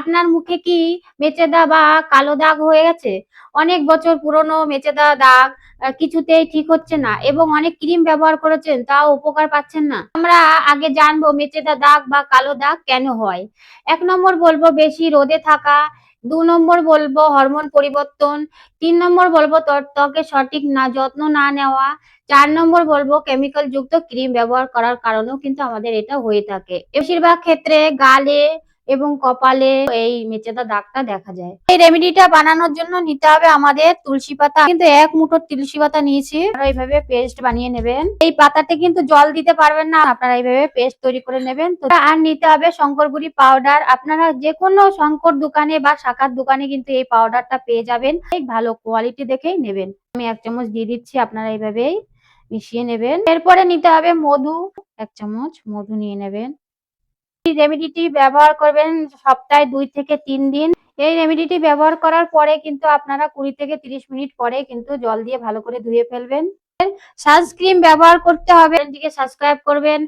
আপনার মুখে কি মেচেদা বা কালো দাগ হয়ে গেছে? অনেক বছর পুরনো মেচেদা দাগ কিছুতেই ঠিক হচ্ছে না এবং অনেক ক্রিম ব্যবহার করেছেন তাও উপকার পাচ্ছেন না। আমরা আগে জানবো মেচেদা দাগ বা কালো দাগ কেন হয়। ১ নম্বর বলবো বেশি রোদে থাকা, ২ নম্বর বলবো হরমোন পরিবর্তন, ৩ নম্বর বলবো ত্বকের সঠিক যত্ন না নেওয়া, ৪ নম্বর বলবো কেমিক্যাল যুক্ত ক্রিম ব্যবহার করার কারণেও কিন্তু আমাদের এটা হয়ে থাকে। বেশিরভাগ ক্ষেত্রে গালে এবং কপালে এই মেচেদা দাগটা দেখা যায়। এই রেমেডিটা বানানোর জন্য নিতে হবে আমাদের তুলসী পাতা। কিন্তু ১ মুঠো তুলসী পাতা নিয়েছি। আপনারা এইভাবে পেস্ট বানিয়ে নেবেন। এই পাতাতে কিন্তু জল দিতে পারবেন না। আপনারা এইভাবে পেস্ট তৈরি করে নেবেন। তো আর নিতে হবে শঙ্করগুড়ি পাউডার। আপনারা যেকোনো শঙ্কর দোকানে বা শাখার দোকানে কিন্তু এই পাউডারটা পেয়ে যাবেন। ভালো কোয়ালিটি দেখেই নেবেন। আমি ১ চামচ দিয়ে দিচ্ছি। আপনারা এইভাবেই মিশিয়ে নেবেন। এরপরে নিতে হবে মধু। ১ চামচ মধু নিয়ে নেবেন। এই রেমেডিটি ব্যবহার করবেন সপ্তাহে ২ থেকে ৩ দিন। এই রেমেডিটি ব্যবহার করার পরে কিন্তু আপনারা ২০ থেকে ৩০ মিনিট পরে কিন্তু জল দিয়ে ভালো করে ধুয়ে ফেলবেন। সানস্ক্রিন ব্যবহার করতে হবে। চ্যানেলটিকে সাবস্ক্রাইব করবেন।